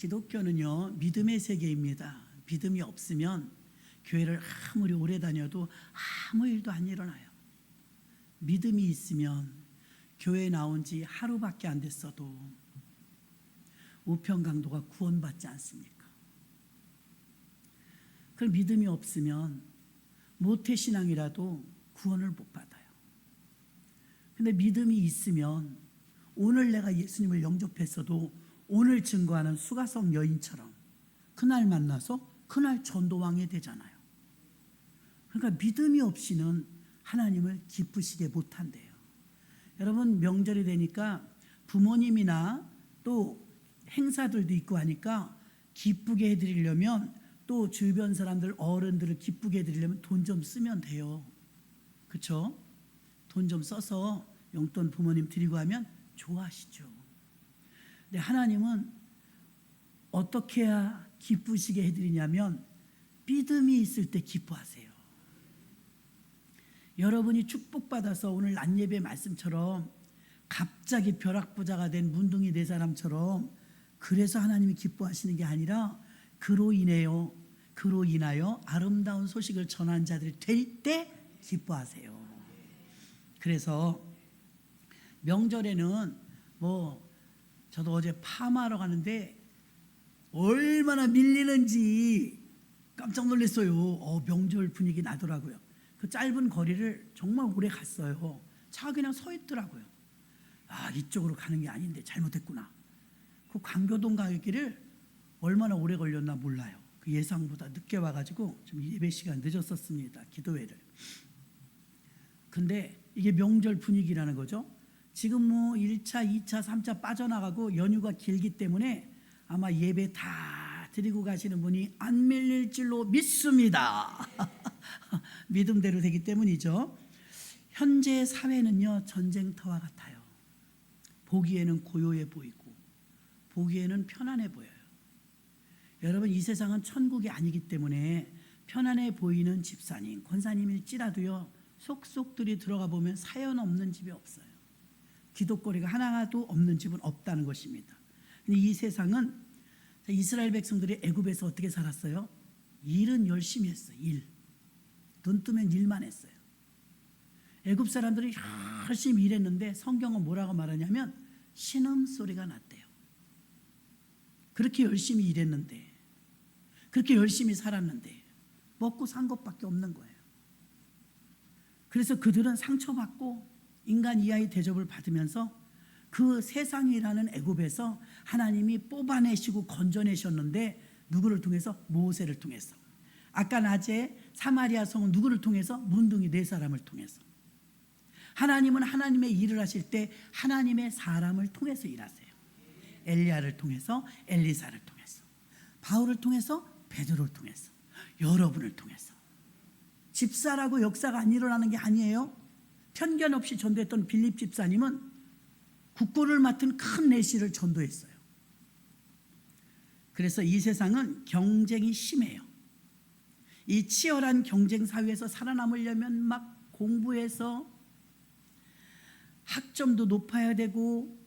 기독교는요, 믿음의 세계입니다. 믿음이 없으면 교회를 아무리 오래 다녀도 아무 일도 안 일어나요. 믿음이 있으면 교회에 나온 지 하루밖에 안 됐어도 우편강도가 구원받지 않습니까? 그 믿음이 없으면 모태신앙이라도 구원을 못 받아요. 근데 믿음이 있으면 오늘 내가 예수님을 영접했어도 오늘 증거하는 수가성 여인처럼 그날 만나서 그날 전도왕이 되잖아요. 그러니까 믿음이 없이는 하나님을 기쁘시게 못한대요. 여러분, 명절이 되니까 부모님이나 또 행사들도 있고 하니까 기쁘게 해드리려면, 또 주변 사람들 어른들을 기쁘게 해드리려면 돈 좀 쓰면 돼요. 그렇죠? 돈 좀 써서 용돈 부모님 드리고 하면 좋아하시죠. 근데 하나님은 어떻게 해야 기쁘시게 해드리냐면 믿음이 있을 때 기뻐하세요. 여러분이 축복받아서 오늘 낮예배 말씀처럼 갑자기 벼락부자가 된 문둥이 네 사람처럼 그래서 하나님이 기뻐하시는 게 아니라 그로 인하여 아름다운 소식을 전한 자들이 될 때 기뻐하세요. 그래서 명절에는 저도 어제 파마하러 가는데 얼마나 밀리는지 깜짝 놀랐어요. 명절 분위기 나더라고요. 그 짧은 거리를 정말 오래 갔어요. 차가 그냥 서 있더라고요. 이쪽으로 가는 게 아닌데 잘못했구나. 그 광교동 가는 길을 얼마나 오래 걸렸나 몰라요. 그 예상보다 늦게 와가지고 좀 예배 시간 늦었었습니다. 기도회를. 근데 이게 명절 분위기라는 거죠. 지금 1차, 2차, 3차 빠져나가고 연휴가 길기 때문에 아마 예배 다 드리고 가시는 분이 안 밀릴 줄로 믿습니다. 믿음대로 되기 때문이죠. 현재 사회는요, 전쟁터와 같아요. 보기에는 고요해 보이고 보기에는 편안해 보여요. 여러분, 이 세상은 천국이 아니기 때문에 편안해 보이는 집사님, 권사님일지라도요, 속속들이 들어가 보면 사연 없는 집이 없어요. 기독거리가 하나도 없는 집은 없다는 것입니다. 근데 이 세상은, 이스라엘 백성들이 애굽에서 어떻게 살았어요? 일은 열심히 했어요. 눈 뜨면 일만 했어요. 애굽 사람들이 열심히 일했는데 성경은 뭐라고 말하냐면 신음소리가 났대요. 그렇게 열심히 일했는데, 그렇게 열심히 살았는데 먹고 산 것밖에 없는 거예요. 그래서 그들은 상처받고 인간 이하의 대접을 받으면서 그 세상이라는 애굽에서 하나님이 뽑아내시고 건져내셨는데 누구를 통해서? 모세를 통해서. 아까 낮에 사마리아 성은 누구를 통해서? 문둥이 네 사람을 통해서. 하나님은 하나님의 일을 하실 때 하나님의 사람을 통해서 일하세요. 엘리야를 통해서, 엘리사를 통해서, 바울을 통해서, 베드로를 통해서, 여러분을 통해서. 집사라고 역사가 안 일어나는 게 아니에요. 편견 없이 전도했던 빌립 집사님은 국고를 맡은 큰 내시를 전도했어요. 그래서 이 세상은 경쟁이 심해요. 이 치열한 경쟁 사회에서 살아남으려면 막 공부해서 학점도 높아야 되고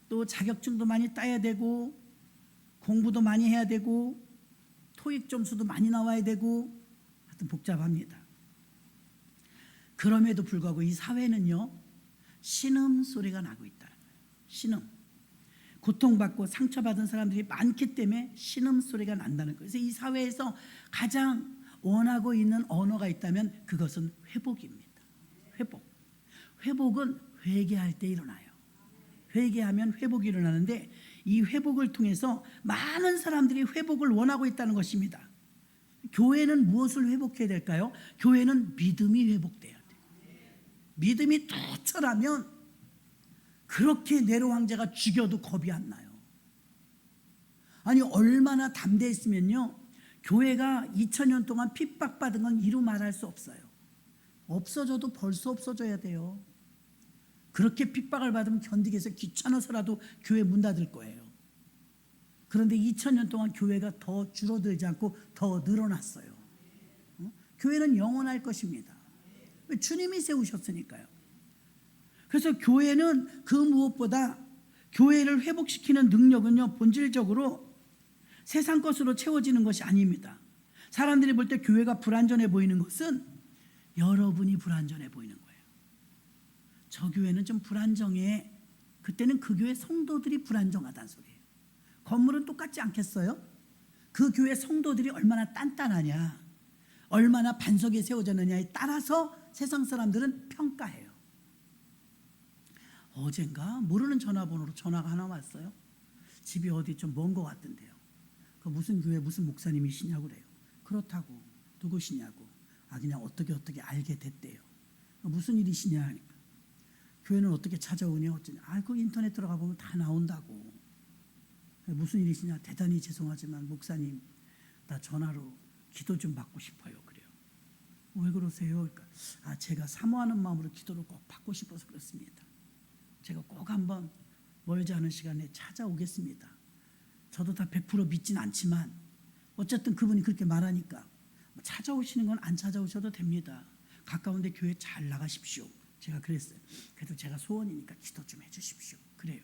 또 자격증도 많이 따야 되고 공부도 많이 해야 되고 토익 점수도 많이 나와야 되고 하여튼 복잡합니다. 그럼에도 불구하고 이 사회는요, 신음소리가 나고 있다는 거예요. 신음. 고통받고 상처받은 사람들이 많기 때문에 신음소리가 난다는 거예요. 그래서 이 사회에서 가장 원하고 있는 언어가 있다면 그것은 회복입니다. 회복은 회개할 때 일어나요. 회개하면 회복이 일어나는데 이 회복을 통해서 많은 사람들이 회복을 원하고 있다는 것입니다. 교회는 무엇을 회복해야 될까요? 교회는 믿음이 회복돼야 돼요. 믿음이 투철하면 그렇게 네로 황제가 죽여도 겁이 안 나요. 아니, 얼마나 담대했으면요, 교회가 2000년 동안 핍박받은 건 이루 말할 수 없어요. 없어져도 벌써 없어져야 돼요. 그렇게 핍박을 받으면 견디기 위해서 귀찮아서라도 교회 문 닫을 거예요. 그런데 2000년 동안 교회가 더 줄어들지 않고 더 늘어났어요. 교회는 영원할 것입니다. 주님이 세우셨으니까요. 그래서 교회는 그 무엇보다 교회를 회복시키는 능력은요, 본질적으로 세상 것으로 채워지는 것이 아닙니다. 사람들이 볼 때 교회가 불완전해 보이는 것은 여러분이 불완전해 보이는 거예요. 저 교회는 좀 불안정해. 그때는 그 교회 성도들이 불안정하다는 소리예요. 건물은 똑같지 않겠어요? 그 교회 성도들이 얼마나 단단하냐, 얼마나 반석에 세워졌느냐에 따라서 세상 사람들은 평가해요. 어젠가 모르는 전화번호로 전화가 하나 왔어요. 집이 어디 좀 먼 것 같던데요. 그 무슨 교회 무슨 목사님이시냐고 그래요. 그렇다고. 누구시냐고. 그냥 어떻게 알게 됐대요. 무슨 일이시냐 하니까 교회는 어떻게 찾아오냐 어쩌냐. 그 인터넷 들어가 보면 다 나온다고. 무슨 일이시냐. 대단히 죄송하지만 목사님, 나 전화로 기도 좀 받고 싶어요. 그래요. 왜 그러세요? 그러니까 제가 사모하는 마음으로 기도를 꼭 받고 싶어서 그렇습니다. 제가 꼭 한번 멀지 않은 시간에 찾아오겠습니다. 저도 다 100% 믿진 않지만 어쨌든 그분이 그렇게 말하니까 찾아오시는 건 안 찾아오셔도 됩니다. 가까운데 교회 잘 나가십시오. 제가 그랬어요. 그래도 제가 소원이니까 기도 좀 해주십시오. 그래요.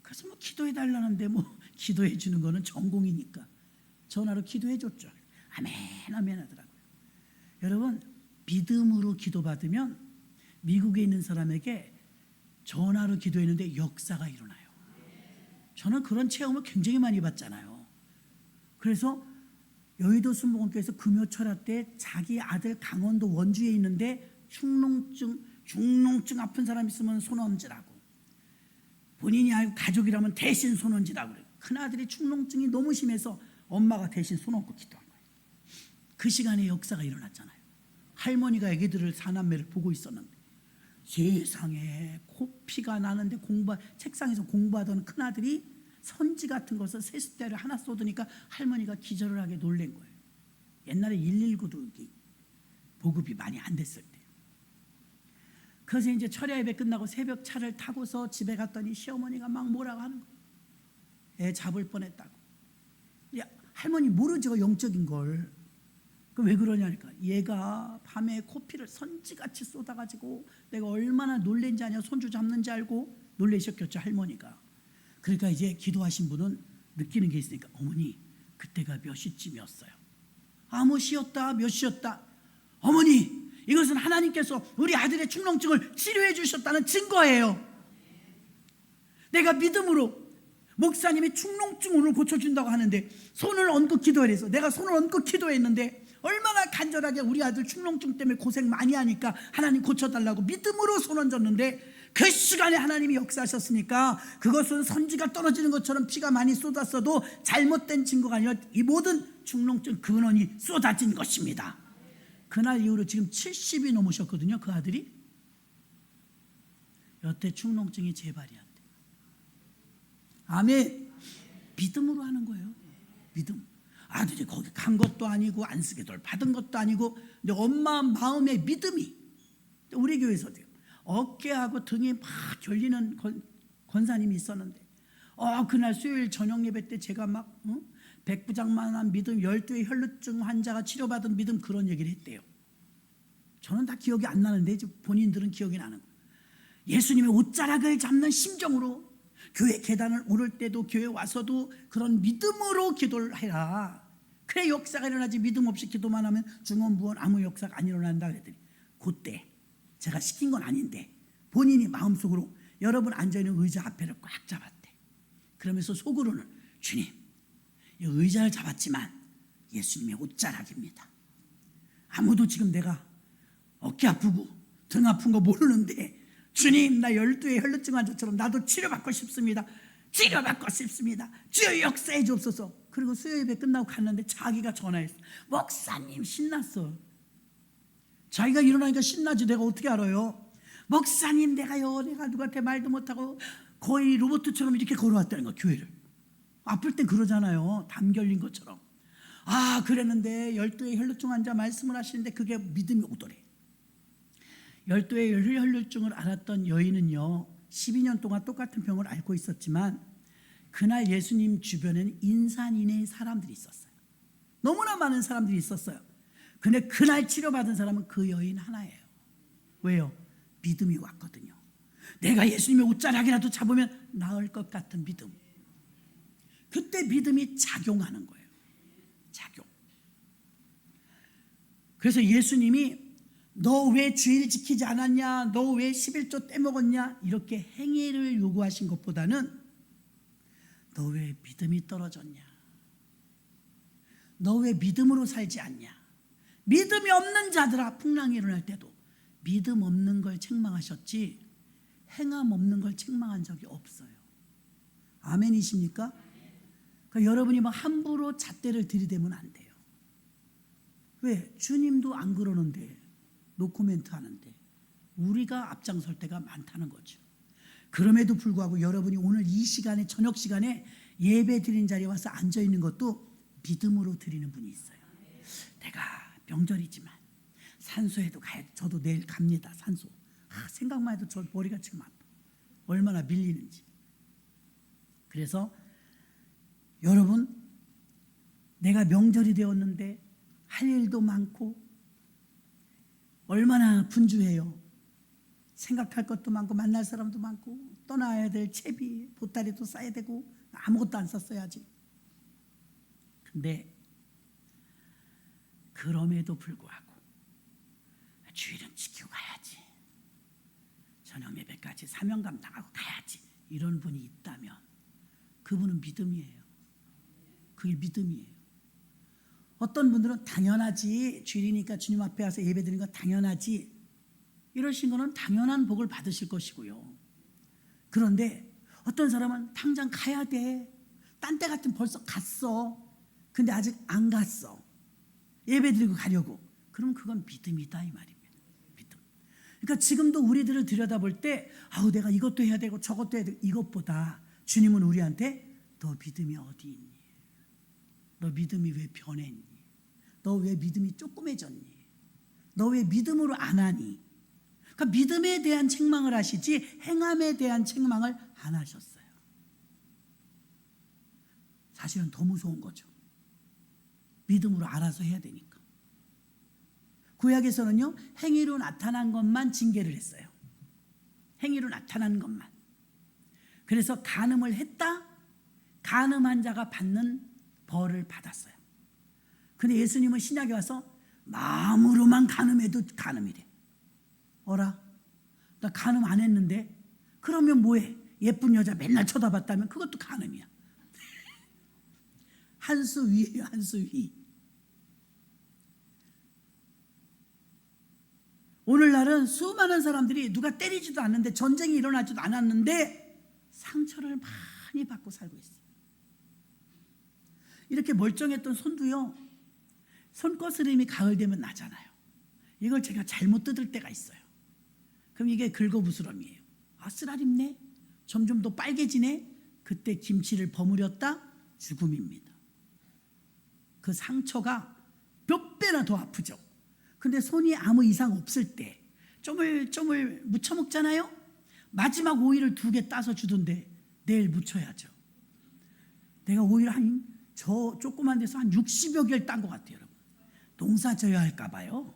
그래서 기도해달라는데 기도해주는 거는 전공이니까 전화로 기도해줬죠. 아멘 아멘 하더라고요. 여러분, 믿음으로 기도받으면 미국에 있는 사람에게 전화로 기도했는데 역사가 일어나요. 저는 그런 체험을 굉장히 많이 받잖아요. 그래서 여의도 순복음교회에서 금요철학 때 자기 아들 강원도 원주에 있는데 중농증 아픈 사람 있으면 손 얹으라고, 본인이 알고 가족이라면 대신 손 얹으라고 그래요. 큰아들이 축농증이 너무 심해서 엄마가 대신 손 얹고 기도한 거예요. 그 시간에 역사가 일어났잖아요. 할머니가 애기들을 사남매를 보고 있었는데 세상에 코피가 나는데 책상에서 공부하던 큰아들이 선지 같은 것을 세숫대를 하나 쏟으니까 할머니가 기절을 하게 놀란 거예요. 옛날에 119도 보급이 많이 안 됐을 때. 그래서 이제 철야 예배 끝나고 새벽 차를 타고서 집에 갔더니 시어머니가 막 뭐라고 하는 거예요. 애 잡을 뻔했다고. 할머니 모르죠, 영적인 걸. 왜 그러냐니까 얘가 밤에 코피를 선지같이 쏟아가지고 내가 얼마나 놀랜지 아냐, 손주 잡는지 알고 놀라셨겠죠, 할머니가. 그러니까 이제 기도하신 분은 느끼는 게 있으니까, 어머니 그때가 몇 시쯤이었어요? 몇 시였다, 몇 시였다. 어머니, 이것은 하나님께서 우리 아들의 축농증을 치료해 주셨다는 증거예요. 내가 믿음으로 목사님이 축농증 오늘 고쳐준다고 하는데 손을 얹고 기도해서 내가 손을 얹고 기도했는데 얼마나 간절하게 우리 아들 축농증 때문에 고생 많이 하니까 하나님 고쳐달라고 믿음으로 손 얹었는데 그 시간에 하나님이 역사하셨으니까 그것은 선지가 떨어지는 것처럼 피가 많이 쏟았어도 잘못된 증거가 아니라 이 모든 축농증 근원이 쏟아진 것입니다. 그날 이후로 지금 70이 넘으셨거든요. 그 아들이. 여태 축농증이 재발이 안 돼. 아멘. 믿음으로 하는 거예요. 믿음. 아들이 거기 간 것도 아니고 안쓰게돌 받은 것도 아니고, 근데 엄마 마음의 믿음이, 우리 교회에서도요, 어깨하고 등이 막 결리는 권사님이 있었는데 그날 수요일 저녁 예배 때 제가 막 백부장만한 믿음, 12의 혈루증 환자가 치료받은 믿음, 그런 얘기를 했대요. 저는 다 기억이 안 나는데 이제 본인들은 기억이 나는 거예요. 예수님의 옷자락을 잡는 심정으로 교회 계단을 오를 때도 교회 와서도 그런 믿음으로 기도를 해라. 그래 역사가 일어나지. 믿음 없이 기도만 하면 중언부언 아무 역사가 안 일어난다 그랬더니, 그때 제가 시킨 건 아닌데 본인이 마음속으로 여러분 앉아있는 의자 앞에를 꽉 잡았대. 그러면서 속으로는, 주님, 이 의자를 잡았지만 예수님의 옷자락입니다. 아무도 지금 내가 어깨 아프고 등 아픈 거 모르는데 주님, 나 12의 혈루증 환자처럼 나도 치료받고 싶습니다. 치료받고 싶습니다. 주여 역사해 주옵소서. 그리고 수요 예배 끝나고 갔는데 자기가 전화했어. 목사님 신났어. 자기가 일어나니까 신나지. 내가 어떻게 알아요? 목사님, 내가 누구한테 말도 못하고 거의 로봇처럼 이렇게 걸어왔다는 거야, 교회를. 아플 땐 그러잖아요, 담 결린 것처럼. 그랬는데 12의 혈루증 환자 말씀을 하시는데 그게 믿음이 오더래. 12의 혈루증을 앓았던 여인은요, 12년 동안 똑같은 병을 앓고 있었지만 그날 예수님 주변에는 인산인해의 사람들이 있었어요. 너무나 많은 사람들이 있었어요. 근데 그날 치료받은 사람은 그 여인 하나예요. 왜요? 믿음이 왔거든요. 내가 예수님의 옷자락이라도 잡으면 나을 것 같은 믿음. 그때 믿음이 작용하는 거예요. 작용. 그래서 예수님이 너 왜 주일 지키지 않았냐? 너 왜 11조 떼먹었냐? 이렇게 행위를 요구하신 것보다는 너 왜 믿음이 떨어졌냐? 너 왜 믿음으로 살지 않냐? 믿음이 없는 자들아, 풍랑이 일어날 때도 믿음 없는 걸 책망하셨지 행함 없는 걸 책망한 적이 없어요. 아멘이십니까? 그러니까 여러분이 막 함부로 잣대를 들이대면 안 돼요. 왜? 주님도 안 그러는데 노코멘트 하는데 우리가 앞장설 때가 많다는 거죠. 그럼에도 불구하고 여러분이 오늘 이 시간에, 저녁 시간에 예배 드린 자리에 와서 앉아 있는 것도 믿음으로 드리는 분이 있어요. 내가 명절이지만 산소에도 가야 돼. 저도 내일 갑니다. 산소. 생각만 해도 저 머리가 지금 아파. 얼마나 밀리는지. 그래서 여러분, 내가 명절이 되었는데 할 일도 많고 얼마나 분주해요. 생각할 것도 많고 만날 사람도 많고 떠나야 될 채비, 보따리도 싸야 되고 아무것도 안 쌌어요 아직. 근데 그럼에도 불구하고 주일은 지키고 가야지, 저녁 예배까지 사명 감당하고 가야지, 이런 분이 있다면 그분은 믿음이에요. 그게 믿음이에요. 어떤 분들은 당연하지, 주일이니까 주님 앞에 와서 예배 드리는 건 당연하지, 이러신 거는 당연한 복을 받으실 것이고요. 그런데 어떤 사람은 당장 가야 돼, 딴 때 같으면 벌써 갔어, 근데 아직 안 갔어, 예배 드리고 가려고, 그럼 그건 믿음이다 이 말입니다. 믿음. 그러니까 지금도 우리들을 들여다볼 때 아우 내가 이것도 해야 되고 저것도 해야 되고, 이것보다 주님은 우리한테 너 믿음이 어디 있니? 너 믿음이 왜 변했니? 너 왜 믿음이 조그매졌니? 너 왜 믿음으로 안 하니? 그러니까 믿음에 대한 책망을 하시지 행함에 대한 책망을 안 하셨어요. 사실은 더 무서운 거죠. 믿음으로 알아서 해야 되니까. 구약에서는요, 행위로 나타난 것만 징계를 했어요. 행위로 나타난 것만. 그래서 간음을 했다, 간음한 자가 받는 벌을 받았어요. 근데 예수님은 신약에 와서 마음으로만 간음해도 간음이래. 어라? 나 간음 안 했는데? 그러면 뭐해? 예쁜 여자 맨날 쳐다봤다면 그것도 간음이야. 한 수 위에요, 한 수 위. 오늘날은 수많은 사람들이 누가 때리지도 않는데, 전쟁이 일어나지도 않았는데 상처를 많이 받고 살고 있어요. 이렇게 멀쩡했던 손도요, 손거스름이 가을 되면 나잖아요. 이걸 제가 잘못 뜯을 때가 있어요. 그럼 이게 긁어부스럼이에요. 아, 쓰라립네, 점점 더 빨개지네. 그때 김치를 버무렸다, 죽음입니다. 그 상처가 몇 배나 더 아프죠. 근데 손이 아무 이상 없을 때 쪼물쪼물 무쳐 먹잖아요. 마지막 오이를 2개 따서 주던데 내일 무쳐야죠. 내가 오이를 저 조그만 데서 한 60여 개를 딴 것 같아요, 여러분. 농사 져야 할까 봐요.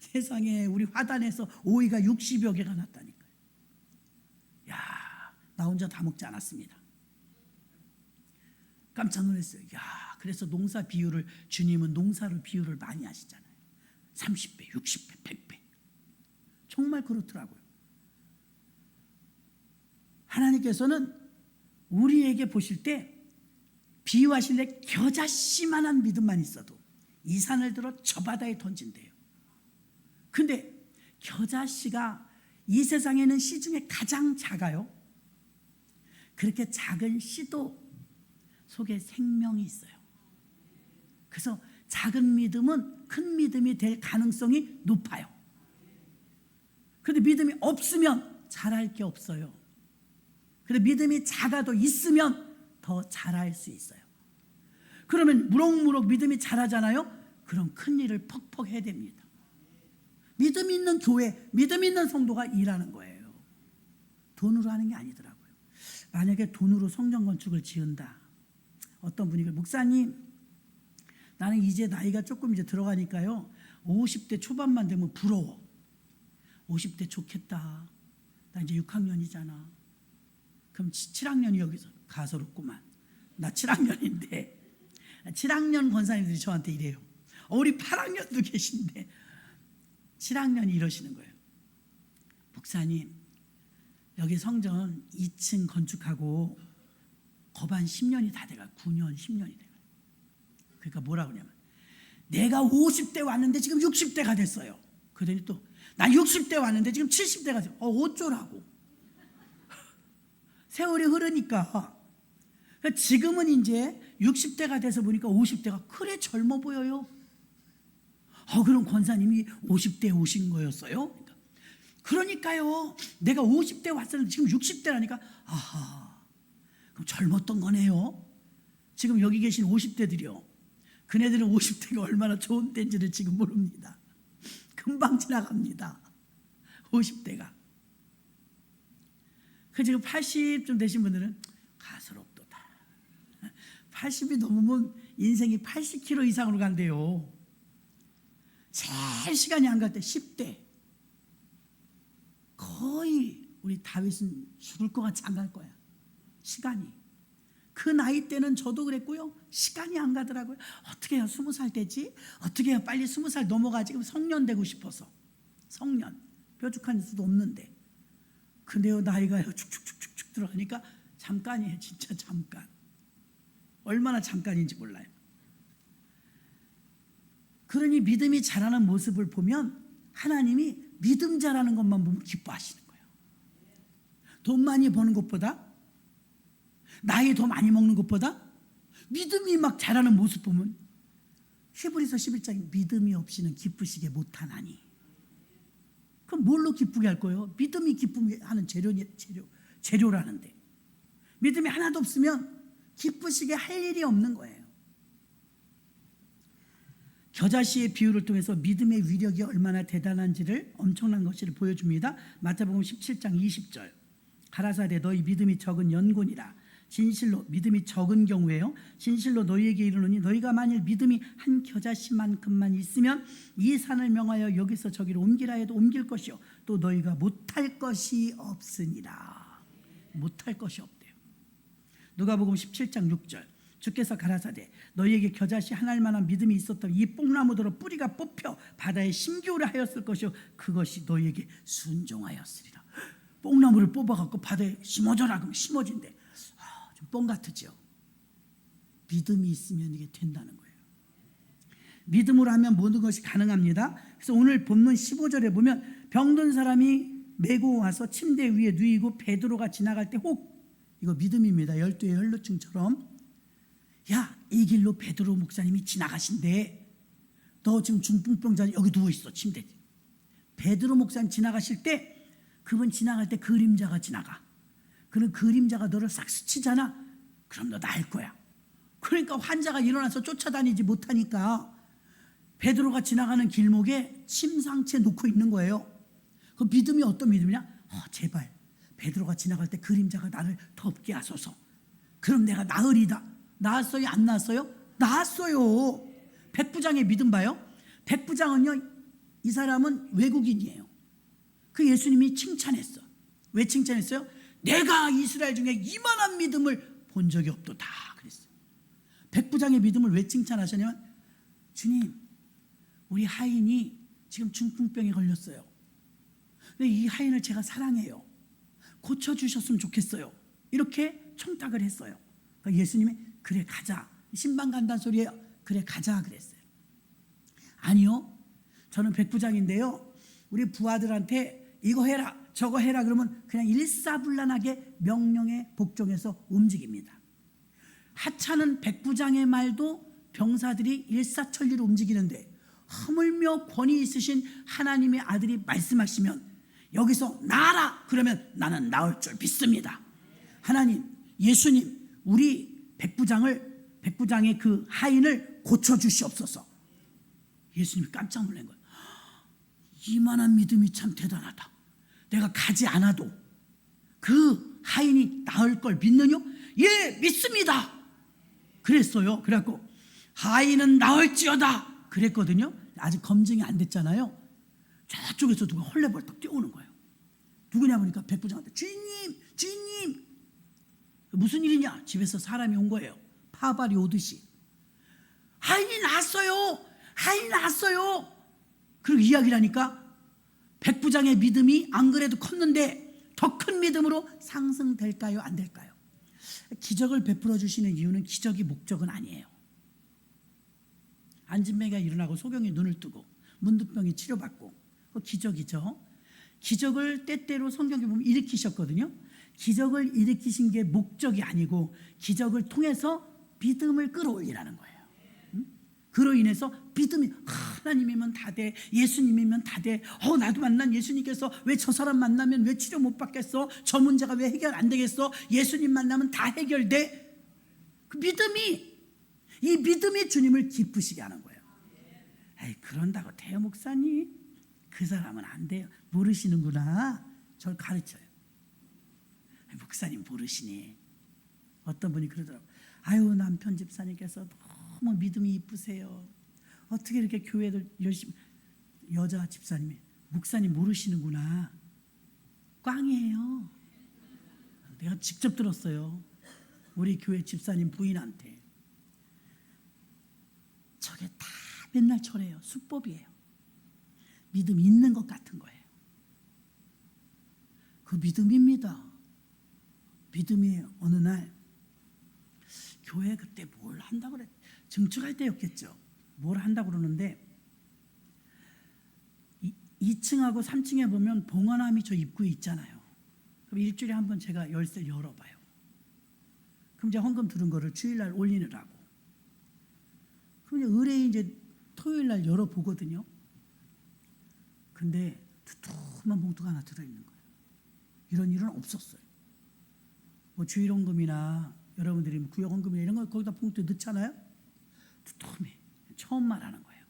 세상에, 우리 화단에서 오이가 60여 개가 났다니까요. 야, 나 혼자 다 먹지 않았습니다. 깜짝 놀랐어요. 야, 그래서 농사 비유를, 주님은 농사를 비유를 많이 하시잖아요. 30배, 60배, 100배. 정말 그렇더라고요. 하나님께서는 우리에게 보실 때 비유하실 때 겨자씨만한 믿음만 있어도 이 산을 들어 저 바다에 던진대요. 근데 겨자씨가 이 세상에는 씨 중에 가장 작아요. 그렇게 작은 씨도 속에 생명이 있어요. 그래서 작은 믿음은 큰 믿음이 될 가능성이 높아요. 그런데 믿음이 없으면 잘할 게 없어요. 그런데 믿음이 작아도 있으면 더 잘할 수 있어요. 그러면 무럭무럭 믿음이 자라잖아요. 그럼 큰 일을 퍽퍽 해야 됩니다. 믿음 있는 교회, 믿음 있는 성도가 일하는 거예요. 돈으로 하는 게 아니더라고요. 만약에 돈으로 성전 건축을 지은다, 어떤 분이 목사님, 나는 이제 나이가 조금 이제 들어가니까요, 50대 초반만 되면 부러워. 50대 좋겠다. 나 이제 6학년이잖아. 그럼 7학년이 여기서 가소롭구만. 나 7학년인데 7학년 권사님들이 저한테 이래요. 우리 8학년도 계신데 7학년이 이러시는 거예요. 목사님, 여기 성전 2층 건축하고 거반 10년이 다 돼가 9년 10년이 돼가. 그러니까 뭐라 그러냐면 내가 50대 왔는데 지금 60대가 됐어요. 그러더니 또 나 60대 왔는데 지금 70대가 됐어요. 어쩌라고. 세월이 흐르니까 지금은 이제 60대가 돼서 보니까 50대가 그래 젊어 보여요. 그럼 권사님이 50대에 오신 거였어요? 그러니까요. 내가 50대 왔었는데 지금 60대라니까 아하, 그럼 젊었던 거네요. 지금 여기 계신 50대들이요. 그네들은 50대가 얼마나 좋은 때인지를 지금 모릅니다. 금방 지나갑니다. 50대가. 그 지금 80쯤 되신 분들은 가소롭도다. 80이 넘으면 인생이 80km 이상으로 간대요. 제일 시간이 안 갈 때 10대. 거의 우리 다윗은 죽을 것 같이 안 갈 거야. 시간이. 그 나이 때는 저도 그랬고요. 시간이 안 가더라고요. 어떻게 해야 20살 되지? 어떻게 해야 빨리 20살 넘어가지? 성년 되고 싶어서. 성년. 뾰족한 수도 없는데. 근데요, 나이가 축축축축 들어가니까 잠깐이에요. 진짜 잠깐. 얼마나 잠깐인지 몰라요. 그러니 믿음이 자라는 모습을 보면 하나님이 믿음 자라는 것만 보면 기뻐하시는 거예요. 돈 많이 버는 것보다, 나이 더 많이 먹는 것보다 믿음이 막 자라는 모습 보면, 히브리서 11장에 믿음이 없이는 기쁘시게 못하나니. 그럼 뭘로 기쁘게 할 거예요? 믿음이 기쁘게 하는 재료라는데, 믿음이 하나도 없으면 기쁘시게 할 일이 없는 거예요. 겨자씨의 비유를 통해서 믿음의 위력이 얼마나 대단한지를, 엄청난 것을 보여줍니다. 마태복음 17장 20절. 가라사대 너희 믿음이 적은 연곤이라. 진실로 믿음이 적은 경우에요, 진실로 너희에게 이르노니 너희가 만일 믿음이 한 겨자씨만큼만 있으면 이 산을 명하여 여기서 저기로 옮기라 해도 옮길 것이요 또 너희가 못할 것이 없으니라. 못할 것이 없대요. 누가복음 17장 6절. 주께서 가라사대 너희에게 겨자씨 한 알만한 믿음이 있었다면 이 뽕나무더러 뿌리가 뽑혀 바다에 심기울을 하였을 것이요 그것이 너희에게 순종하였으리라. 뽕나무를 뽑아갖고 바다에 심어줘라 그러면 심어진대. 좀 뽕 같으죠. 믿음이 있으면 이게 된다는 거예요. 믿음으로 하면 모든 것이 가능합니다. 그래서 오늘 본문 15절에 보면 병든 사람이 메고 와서 침대 위에 누이고 베드로가 지나갈 때 혹, 이거 믿음입니다. 열두의 혈루증처럼, 야, 이 길로 베드로 목사님이 지나가신대. 너 지금 중풍병자 여기 누워있어 침대. 베드로 목사님 지나가실 때, 그분 지나갈 때 그림자가 지나가. 그런 그림자가 너를 싹 스치잖아. 그럼 너 나을 거야. 그러니까 환자가 일어나서 쫓아다니지 못하니까 베드로가 지나가는 길목에 침상채 놓고 있는 거예요. 그 믿음이 어떤 믿음이냐? 제발 베드로가 지나갈 때 그림자가 나를 덮게 하소서. 그럼 내가 나으리다. 나았어요? 안 나았어요? 나았어요. 백부장의 믿음 봐요. 백부장은요, 이 사람은 외국인이에요. 그 예수님이 칭찬했어. 왜 칭찬했어요? 내가 이스라엘 중에 이만한 믿음을 본 적이 없도다 그랬어요. 백부장의 믿음을 왜 칭찬하셨냐면, 주님, 우리 하인이 지금 중풍병에 걸렸어요. 근데 이 하인을 제가 사랑해요. 고쳐주셨으면 좋겠어요. 이렇게 청탁을 했어요. 그러니까 예수님이 그래 가자. 신방 간다는 소리예요. 그래 가자 그랬어요. 아니요, 저는 백부장인데요, 우리 부하들한테 이거 해라 저거 해라 그러면 그냥 일사불란하게 명령에 복종해서 움직입니다. 하찮은 백부장의 말도 병사들이 일사천리로 움직이는데, 하물며 권위 있으신 하나님의 아들이 말씀하시면 여기서 나아라 그러면 나는 나을 줄 믿습니다. 하나님, 예수님, 우리 백부장의 그 하인을 고쳐주시옵소서. 예수님이 깜짝 놀란 거예요. 이만한 믿음이 참 대단하다. 내가 가지 않아도 그 하인이 나을 걸 믿느뇨? 예, 믿습니다. 그랬어요. 그래갖고 하인은 나을지어다 그랬거든요. 아직 검증이 안 됐잖아요. 저쪽에서 누가 헐레벌떡 뛰어오는 거예요. 누구냐 보니까 백부장한테 주인님 무슨 일이냐? 집에서 사람이 온 거예요. 파발이 오듯이. 하인이 나왔어요. 하인이 나왔어요. 그리고 이야기를 하니까 백부장의 믿음이 안 그래도 컸는데 더 큰 믿음으로 상승될까요? 안 될까요? 기적을 베풀어 주시는 이유는 기적이 목적은 아니에요. 안진뱅이가 일어나고 소경이 눈을 뜨고 문둥병이 치료받고 기적이죠. 기적을 때때로 성경에 보면 일으키셨거든요. 기적을 일으키신 게 목적이 아니고 기적을 통해서 믿음을 끌어올리라는 거예요. 그로 인해서 믿음이 하나님이면 다 돼, 예수님이면 다 돼. 나도 만난 예수님께서 왜 저 사람 만나면 왜 치료 못 받겠어? 저 문제가 왜 해결 안 되겠어? 예수님 만나면 다 해결돼. 그 믿음이, 이 믿음이 주님을 기쁘시게 하는 거예요. 에이, 그런다고 돼요 목사님? 그 사람은 안 돼요. 모르시는구나. 저를 가르쳐요. 목사님 모르시네. 어떤 분이 그러더라고요. 아유, 남편 집사님께서 너무 믿음이 이쁘세요. 어떻게 이렇게 교회를 열심히. 여자 집사님이, 목사님 모르시는구나. 꽝이에요. 내가 직접 들었어요. 우리 교회 집사님 부인한테. 저게 다 맨날 저래요. 수법이에요. 믿음 있는 것 같은 거예요. 그 믿음입니다. 믿음이 어느 날 교회 그때 뭘 한다고 그랬, 증축할 때였겠죠. 뭘 한다고 그러는데 2층하고 3층에 보면 봉헌함이 저 입구에 있잖아요. 그럼 일주일에 한 번 제가 열쇠를 열어봐요. 그럼 이제 헌금 들은 거를 주일날 올리느라고. 그럼 이제 의뢰인 이제 토요일날 열어보거든요. 근데 두툼한 봉투가 하나 들어있는 거예요. 이런 일은 없었어요. 뭐 주일헌금이나 여러분들이 구역헌금이나 이런 거 거기다 봉투에 넣잖아요. 두툼해. 처음 말하는 거예요.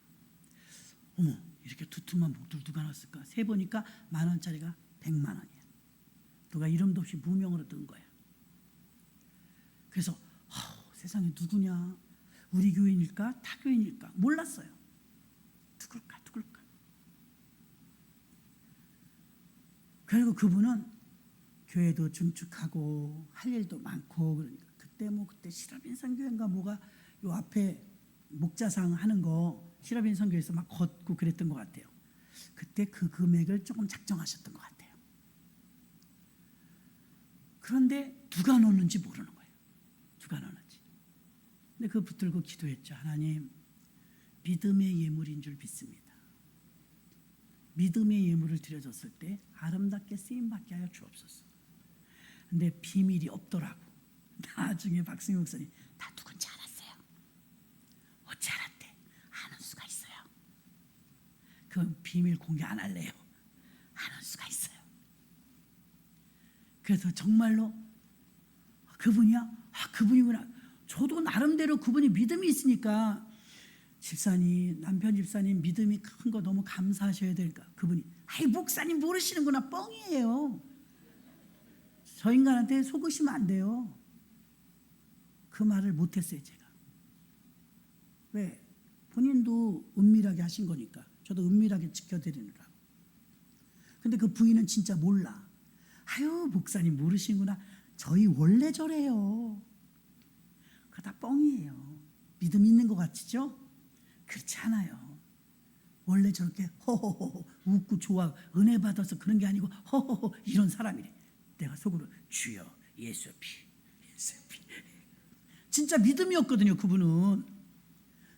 어머, 이렇게 두툼한 봉투를 누가 넣었을까? 세보니까 10,000원짜리가 100만 원이야. 누가 이름도 없이 무명으로 뜬 거야. 그래서 세상에 누구냐? 우리 교인일까? 타 교인일까? 몰랐어요. 누굴까? 그리고 그분은 교회도 증축하고 할 일도 많고, 그러니까 그때 실업인선교회인가 뭐가 요 앞에 목자상 하는 거 실업인선교회에서 막 걷고 그랬던 것 같아요. 그때 그 금액을 조금 작정하셨던 것 같아요. 그런데 누가 넣었는지 모르는 거예요. 누가 넣었는지. 근데 그거 붙들고 기도했죠. 하나님, 믿음의 예물인 줄 믿습니다. 믿음의 예물을 드려줬을 때 아름답게 쓰임받게 하여 주옵소서. 근데 비밀이 없더라고. 나중에 박승희 목사님, 다 누군지 알았어요. 어찌 알았대? 아는 수가 있어요. 그 비밀 공개 안 할래요. 아는 수가 있어요. 그래서 정말로 그분이야? 그분이구나. 저도 나름대로 그분이 믿음이 있으니까, 집사님, 남편 집사님 믿음이 큰 거 너무 감사하셔야 될까? 그분이, 아이 목사님 모르시는구나. 뻥이에요. 저 인간한테 속으시면 안 돼요. 그 말을 못했어요 제가. 왜? 본인도 은밀하게 하신 거니까. 저도 은밀하게 지켜드리느라고. 근데 그 부인은 진짜 몰라. 아유 목사님 모르시는구나. 저희 원래 저래요. 그거 다 뻥이에요. 믿음 있는 것 같죠? 그렇지 않아요. 원래 저렇게 호호호 웃고 좋아 은혜 받아서 그런 게 아니고 호호호 이런 사람이래. 내가 속으로 주여 예수의 피. 진짜 믿음이었거든요. 그분은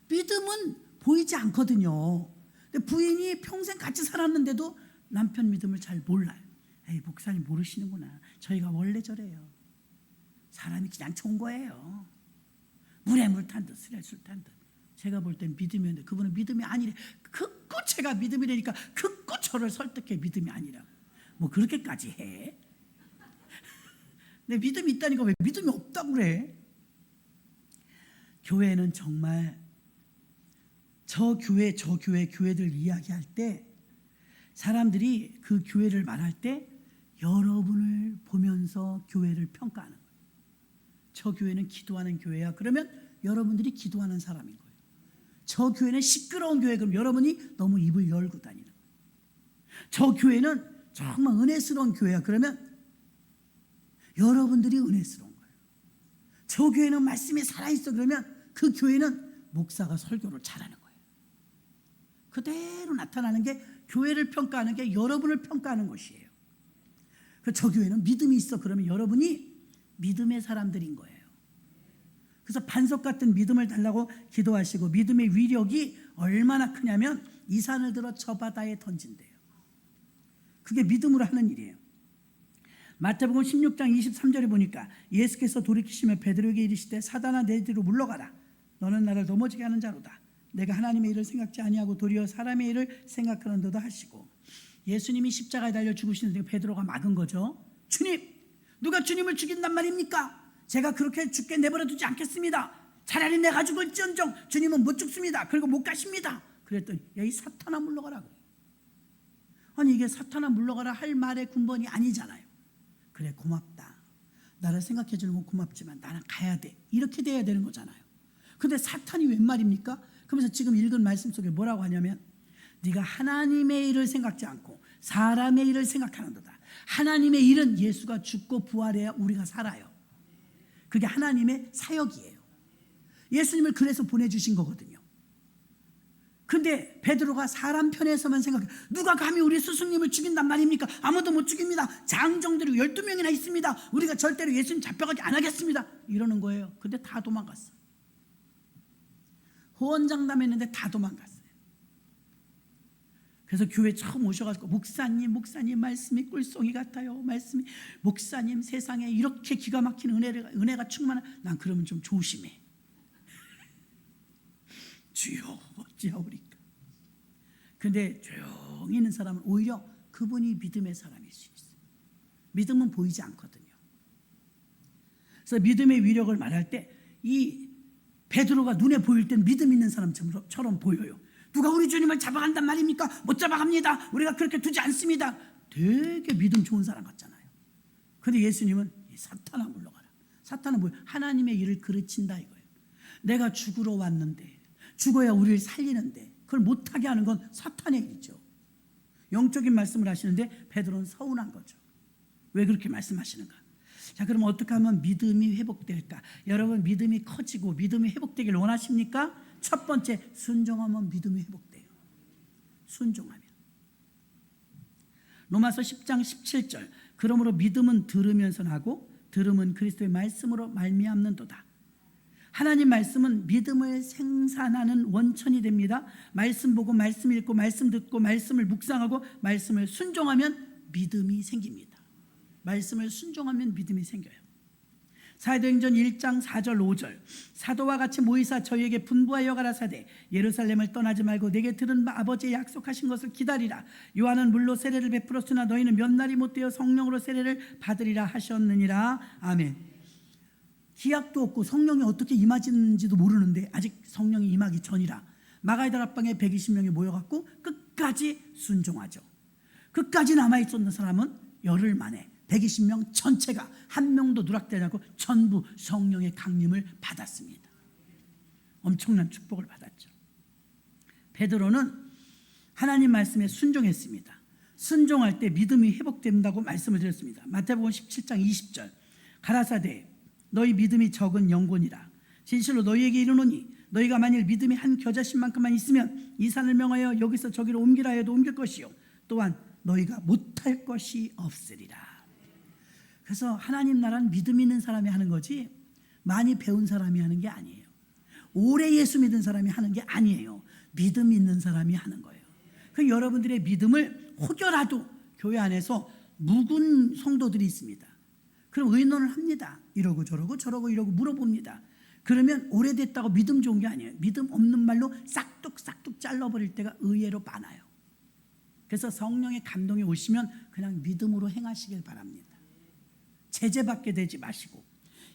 믿음은 보이지 않거든요. 근데 부인이 평생 같이 살았는데도 남편 믿음을 잘 몰라요. 에이 목사님 모르시는구나. 저희가 원래 저래요. 사람이 그냥 좋은 거예요. 물에 물 탄 듯 술에 술 탄 듯. 제가 볼 땐 믿음이었는데 그분은 믿음이 아니래. 그거 제가 믿음이라니까 그거 저를 설득해. 믿음이 아니라 뭐 그렇게까지 해. 내 믿음이 있다니까 왜 믿음이 없다고 그래? 교회는 정말 저 교회들 이야기할 때 사람들이 그 교회를 말할 때 여러분을 보면서 교회를 평가하는 거예요. 저 교회는 기도하는 교회야. 그러면 여러분들이 기도하는 사람인 거예요. 저 교회는 시끄러운 교회. 그럼 여러분이 너무 입을 열고 다니는 거예요. 저 교회는 정말 은혜스러운 교회야. 그러면 여러분들이 은혜스러운 거예요. 저 교회는 말씀이 살아있어. 그러면 그 교회는 목사가 설교를 잘하는 거예요. 그대로 나타나는 게, 교회를 평가하는 게 여러분을 평가하는 것이에요. 저 교회는 믿음이 있어. 그러면 여러분이 믿음의 사람들인 거예요. 그래서 반석 같은 믿음을 달라고 기도하시고, 믿음의 위력이 얼마나 크냐면 이 산을 들어 저 바다에 던진대요. 그게 믿음으로 하는 일이에요. 마태복음 16장 23절에 보니까 예수께서 돌이키시며 베드로에게 이르시되 사단아 내 뒤로 물러가라. 너는 나를 넘어지게 하는 자로다. 내가 하나님의 일을 생각지 아니하고 도리어 사람의 일을 생각하는도다 하시고, 예수님이 십자가에 달려 죽으시는데 베드로가 막은 거죠. 주님, 누가 주님을 죽인단 말입니까? 제가 그렇게 죽게 내버려 두지 않겠습니다. 차라리 내가 죽을지언정 주님은 못 죽습니다. 그리고 못 가십니다. 그랬더니 야, 이 사탄아 물러가라. 아니, 이게 사탄아 물러가라 할 말의 군번이 아니잖아요. 그래, 고맙다. 나를 생각해 주는 건 고맙지만 나는 가야 돼. 이렇게 돼야 되는 거잖아요. 근데 사탄이 웬 말입니까? 그러면서 지금 읽은 말씀 속에 뭐라고 하냐면, 네가 하나님의 일을 생각지 않고 사람의 일을 생각하는도다. 하나님의 일은 예수가 죽고 부활해야 우리가 살아요. 그게 하나님의 사역이에요. 예수님을 그래서 보내주신 거거든요. 근데 베드로가 사람 편에서만 생각해. 누가 감히 우리 스승님을 죽인단 말입니까? 아무도 못 죽입니다. 장정들이 12명이나 있습니다. 우리가 절대로 예수님 잡혀가지 안 하겠습니다. 이러는 거예요. 근데 다 도망갔어. 호언장담했는데 다 도망갔어요. 그래서 교회 처음 오셔가지고 목사님 말씀이 꿀송이 같아요. 말씀이, 목사님 세상에 이렇게 기가 막힌 은혜가 충만한, 난 그러면 좀 조심해. 주여 어찌하오리까. 근데 조용히 있는 사람은 오히려 그분이 믿음의 사람일 수 있어요. 믿음은 보이지 않거든요. 그래서 믿음의 위력을 말할 때 이 베드로가 눈에 보일 땐 믿음 있는 사람처럼 보여요. 누가 우리 주님을 잡아간단 말입니까? 못 잡아갑니다. 우리가 그렇게 두지 않습니다. 되게 믿음 좋은 사람 같잖아요. 그런데 예수님은 사탄아 물러가라. 사탄은 뭐예요? 하나님의 일을 그르친다 이거예요. 내가 죽으러 왔는데, 죽어야 우리를 살리는데 그걸 못하게 하는 건 사탄의 일이죠. 영적인 말씀을 하시는데 베드로는 서운한 거죠. 왜 그렇게 말씀하시는가? 자, 그럼 어떻게 하면 믿음이 회복될까? 여러분, 믿음이 커지고 믿음이 회복되길 원하십니까? 첫 번째, 순종하면 믿음이 회복돼요. 순종하면. 로마서 10장 17절, 그러므로 믿음은 들으면서 나고 들음은 그리스도의 말씀으로 말미암는도다. 하나님 말씀은 믿음을 생산하는 원천이 됩니다. 말씀 보고 말씀 읽고 말씀 듣고 말씀을 묵상하고 말씀을 순종하면 믿음이 생깁니다. 말씀을 순종하면 믿음이 생겨요. 사도행전 1장 4절 5절, 사도와 같이 모이사 저희에게 분부하여 가라사대 예루살렘을 떠나지 말고 내게 들은 바 아버지의 약속하신 것을 기다리라. 요한은 물로 세례를 베풀었으나 너희는 몇 날이 못 되어 성령으로 세례를 받으리라 하셨느니라. 아멘. 기약도 없고 성령이 어떻게 임하지는지도 모르는데, 아직 성령이 임하기 전이라 마가의 다락방에 120명이 모여갖고 끝까지 순종하죠. 끝까지 남아있었던 사람은 열흘 만에 120명 전체가 한 명도 누락되지 않고 전부 성령의 강림을 받았습니다. 엄청난 축복을 받았죠. 베드로는 하나님 말씀에 순종했습니다. 순종할 때 믿음이 회복된다고 말씀을 드렸습니다. 마태복음 17장 20절, 가라사대 너희 믿음이 적은 영혼이라 진실로 너희에게 이르노니 너희가 만일 믿음이 한 겨자씨만큼만 있으면 이 산을 명하여 여기서 저기로 옮기라 해도 옮길 것이요 또한 너희가 못할 것이 없으리라. 그래서 하나님 나라는 믿음 있는 사람이 하는 거지 많이 배운 사람이 하는 게 아니에요. 오래 예수 믿은 사람이 하는 게 아니에요. 믿음 있는 사람이 하는 거예요. 그 여러분들의 믿음을 혹여라도 교회 안에서 묵은 성도들이 있습니다. 그럼 의논을 합니다. 이러고 저러고 이러고 물어봅니다. 그러면 오래됐다고 믿음 좋은 게 아니에요. 믿음 없는 말로 싹둑 잘라버릴 때가 의외로 많아요. 그래서 성령의 감동이 오시면 그냥 믿음으로 행하시길 바랍니다. 제재받게 되지 마시고,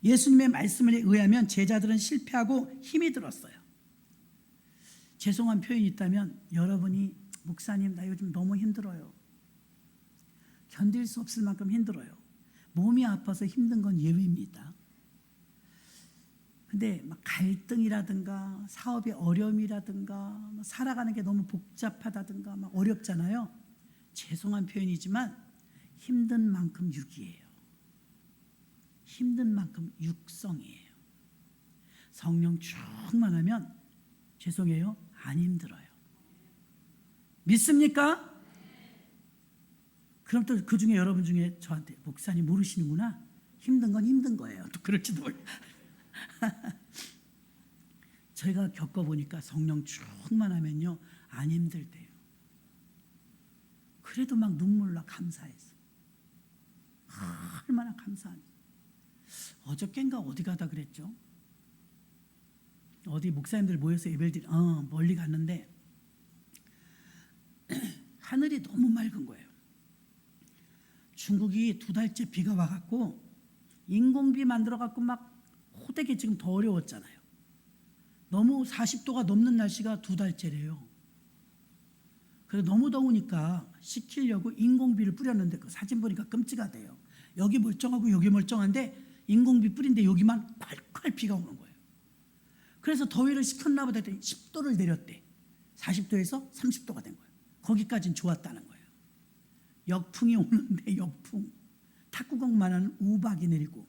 예수님의 말씀에 의하면 제자들은 실패하고 힘이 들었어요. 죄송한 표현이 있다면 여러분이 목사님 나 요즘 너무 힘들어요. 견딜 수 없을 만큼 힘들어요. 몸이 아파서 힘든 건 예외입니다. 근데 막 갈등이라든가 사업의 어려움이라든가 살아가는 게 너무 복잡하다든가 막 어렵잖아요. 죄송한 표현이지만 힘든 만큼 육이에요. 힘든 만큼 육성이에요. 성령 충만하면 죄송해요, 안 힘들어요. 믿습니까? 그럼 또 그 중에 여러분 중에 저한테 목사님 모르시는구나. 힘든 건 힘든 거예요. 또 그럴지도 몰라요. 저희가 겪어보니까 성령 충만하면요 안 힘들대요. 그래도 막 눈물 나 감사해서. 얼마나 감사한지. 어저께인가 어디 가다 그랬죠. 어디 목사님들 모여서 예배를 멀리 갔는데 하늘이 너무 맑은 거예요. 중국이 2달째 비가 와갖고 인공비 만들어갖고 막 호되게 지금 더 어려웠잖아요. 너무 40도가 넘는 날씨가 2달째래요. 그래서 너무 더우니까 식히려고 인공비를 뿌렸는데 그 사진 보니까 끔찍하대요. 여기 멀쩡하고 여기 멀쩡한데 인공비 뿌린데 여기만 콸콸 비가 오는 거예요. 그래서 더위를 식혔나 보다 했더니 10도를 내렸대. 40도에서 30도가 된 거예요. 거기까지는 좋았다는 거예요. 역풍이 오는데 역풍. 탁구공만한 우박이 내리고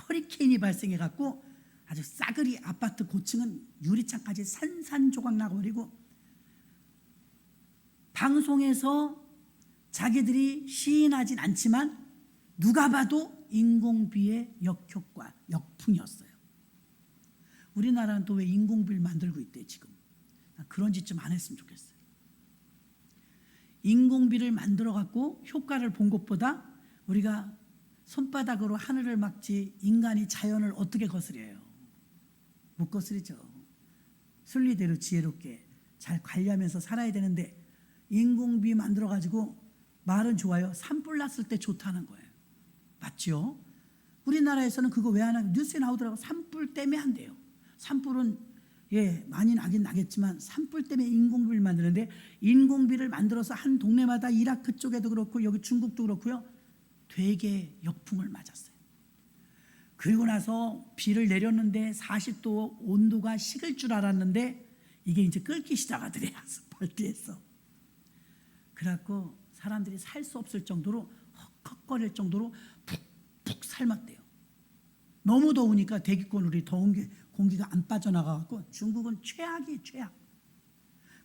허리케인이 발생해갖고 아주 싸그리 아파트 고층은 유리창까지 산산조각 나버리고 방송에서 자기들이 시인하진 않지만 누가 봐도 인공비의 역효과, 역풍이었어요. 우리나라는 또 왜 인공비를 만들고 있대 지금. 그런 짓 좀 안 했으면 좋겠어요. 인공비를 만들어 갖고 효과를 본 것보다 우리가 손바닥으로 하늘을 막지 인간이 자연을 어떻게 거스려요? 못 거스리죠. 순리대로 지혜롭게 잘 관리하면서 살아야 되는데 인공비 만들어 가지고 말은 좋아요. 산불 났을 때 좋다는 거예요. 맞죠? 우리나라에서는 그거 왜 안 하냐? 뉴스에 나오더라고. 산불 때문에 한대요. 산불은 많이 나긴 나겠지만 산불 때문에 인공비를 만드는데 인공비를 만들어서 한 동네마다 이라크 쪽에도 그렇고 여기 중국도 그렇고요. 되게 역풍을 맞았어요. 그리고 나서 비를 내렸는데 40도 온도가 식을 줄 알았는데 이게 이제 끓기 시작하더래요. 아스팔트에서. 그래갖고 사람들이 살 수 없을 정도로 헉헉거릴 정도로 푹푹 삶았대요. 너무 더우니까 대기권으로 더운 게 공기가 안 빠져나가갖고 중국은 최악이에요. 최악.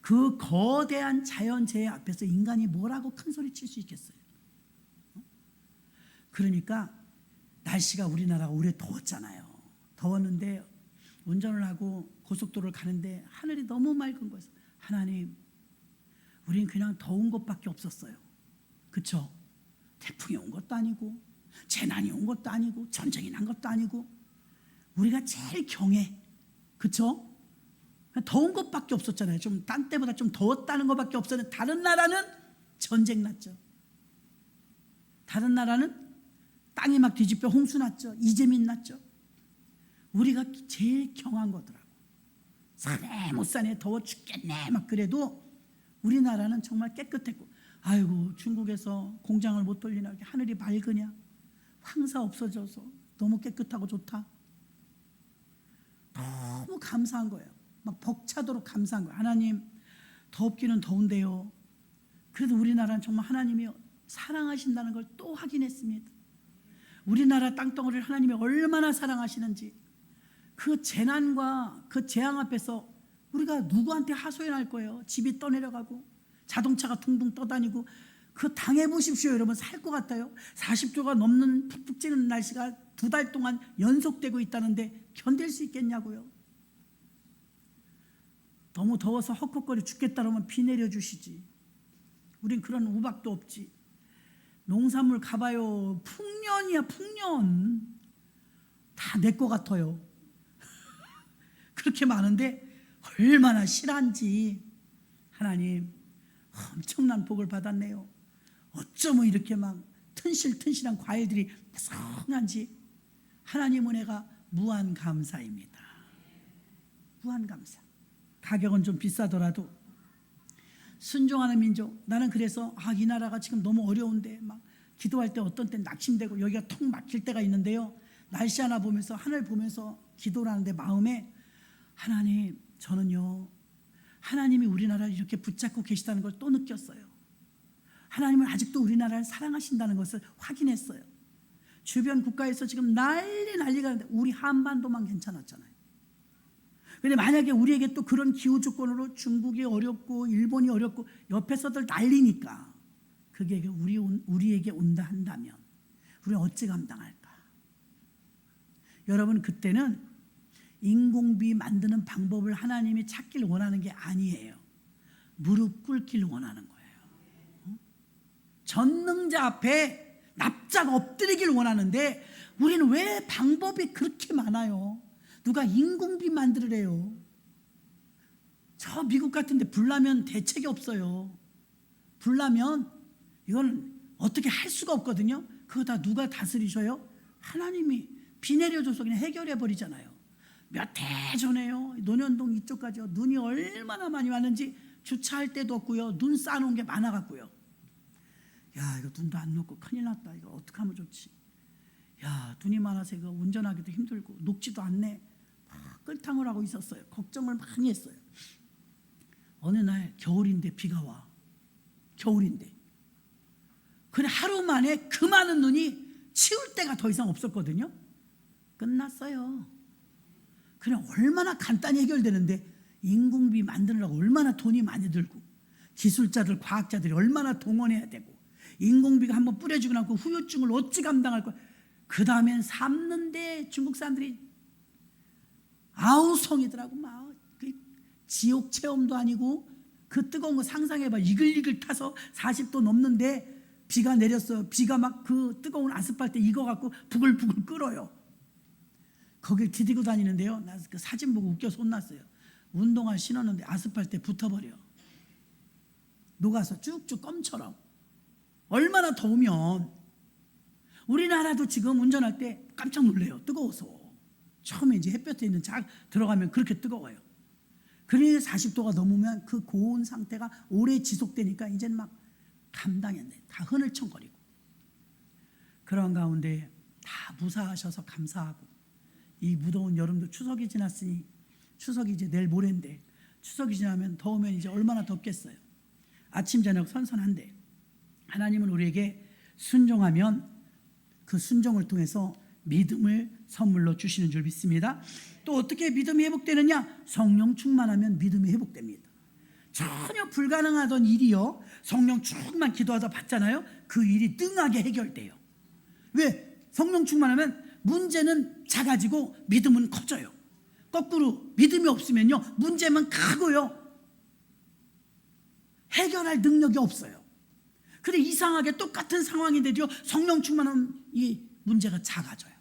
그 거대한 자연재해 앞에서 인간이 뭐라고 큰 소리 칠 수 있겠어요. 그러니까 날씨가 우리나라가 올해 더웠잖아요. 더웠는데 운전을 하고 고속도로를 가는데 하늘이 너무 맑은 거예요. 하나님, 우린 그냥 더운 것밖에 없었어요. 그렇죠? 태풍이 온 것도 아니고 재난이 온 것도 아니고 전쟁이 난 것도 아니고 우리가 제일 경해. 그렇죠? 더운 것밖에 없었잖아요. 좀 딴 때보다 좀 더웠다는 것밖에 없었는데 다른 나라는 전쟁 났죠. 다른 나라는 땅이 막 뒤집혀 홍수 났죠. 이재민 났죠. 우리가 제일 경한 거더라고. 산에 못 사네 더워 죽겠네 막 그래도 우리나라는 정말 깨끗했고 아이고 중국에서 공장을 못 돌리나 이렇게 하늘이 맑으냐 황사 없어져서 너무 깨끗하고 좋다. 너무 감사한 거예요. 막 벅차도록 감사한 거예요. 하나님 덥기는 더운데요. 그래도 우리나라는 정말 하나님이 사랑하신다는 걸 또 확인했습니다. 우리나라 땅덩어리를 하나님이 얼마나 사랑하시는지 그 재난과 그 재앙 앞에서 우리가 누구한테 하소연할 거예요. 집이 떠내려가고 자동차가 둥둥 떠다니고 그거 당해보십시오. 여러분 살 것 같아요. 40도가 넘는 푹푹 찌는 날씨가 2달 동안 연속되고 있다는데 견딜 수 있겠냐고요. 너무 더워서 헉헉거려 죽겠다 그러면 비 내려주시지. 우린 그런 우박도 없지. 농산물 가봐요. 풍년이야 풍년. 다 내 것 같아요. 그렇게 많은데 얼마나 실한지. 하나님 엄청난 복을 받았네요. 어쩌면 이렇게 막 튼실튼실한 과일들이 성한지. 하나님 은혜가 무한 감사입니다. 무한 감사. 가격은 좀 비싸더라도 순종하는 민족. 나는 그래서 이 나라가 지금 너무 어려운데 막 기도할 때 어떤 때 낙심되고 여기가 턱 막힐 때가 있는데요. 날씨 하나 보면서 하늘 보면서 기도를 하는데 마음에 하나님 저는요 하나님이 우리나라를 이렇게 붙잡고 계시다는 걸 또 느꼈어요. 하나님은 아직도 우리나라를 사랑하신다는 것을 확인했어요. 주변 국가에서 지금 난리가 나는데 우리 한반도만 괜찮았잖아요. 근데 만약에 우리에게 또 그런 기후 조건으로 중국이 어렵고 일본이 어렵고 옆에서들 난리니까 그게 우리에게 온다 한다면 우리는 어찌 감당할까? 여러분, 그때는 인공비 만드는 방법을 하나님이 찾길 원하는 게 아니에요. 무릎 꿇길 원하는 거예요. 전능자 앞에 납작 엎드리길 원하는데 우리는 왜 방법이 그렇게 많아요? 누가 인공비 만들으래요. 저 미국 같은 데 불나면 대책이 없어요. 불나면 이건 어떻게 할 수가 없거든요. 그거 다 누가 다스리셔요? 하나님이 비 내려줘서 그냥 해결해 버리잖아요. 몇 해 전에요, 논현동 이쪽까지요, 눈이 얼마나 많이 왔는지 주차할 데도 없고요, 눈 쌓아놓은 게 많아갖고요. 야, 이거 눈도 안 녹고 큰일 났다. 이거 어떻게 하면 좋지? 야, 눈이 많아서 이거 운전하기도 힘들고 녹지도 않네. 막 끌탕을 하고 있었어요. 걱정을 많이 했어요. 어느 날 겨울인데 비가 와. 겨울인데. 그래 하루 만에 그 많은 눈이 치울 데가 더 이상 없었거든요. 끝났어요. 그냥 얼마나 간단히 해결되는데 인공비 만드느라고 얼마나 돈이 많이 들고 기술자들, 과학자들이 얼마나 동원해야 되고 인공비가 한번 뿌려지고 나고 후유증을 어찌 감당할 거야. 그 다음엔 삶는데 중국 사람들이 아우성이더라고. 막 그 지옥 체험도 아니고 그 뜨거운 거 상상해봐. 이글이글 타서 40도 넘는데 비가 내렸어요. 비가 막 그 뜨거운 아스팔트 익어갖고 부글부글 끓어요. 거길 디디고 다니는데요, 나 그 사진 보고 웃겨서 혼났어요. 운동화 신었는데 아스팔트에 붙어버려. 녹아서 쭉쭉 껌처럼. 얼마나 더우면 우리나라도 지금 운전할 때 깜짝 놀래요. 뜨거워서. 처음에 이제 햇볕에 있는 들어가면 그렇게 뜨거워요. 그러니 40도가 넘으면 그 고온 상태가 오래 지속되니까 이제는 막 감당이 안 돼. 다 흐늘청거리고. 그런 가운데 다 무사하셔서 감사하고, 이 무더운 여름도 추석이 지났으니, 추석이 이제 내일 모레인데 추석이 지나면 더우면 이제 얼마나 덥겠어요. 아침 저녁 선선한데 하나님은 우리에게 순종하면 그 순종을 통해서 믿음을 선물로 주시는 줄 믿습니다. 또 어떻게 믿음이 회복되느냐? 성령 충만하면 믿음이 회복됩니다. 전혀 불가능하던 일이요, 성령 충만 기도하다 받잖아요. 그 일이 능하게 해결돼요. 왜? 성령 충만하면 문제는 작아지고 믿음은 커져요. 거꾸로 믿음이 없으면요, 문제만 크고요, 해결할 능력이 없어요. 근데 이상하게 똑같은 상황인데도요, 성령 충만하면 이 문제가 작아져요.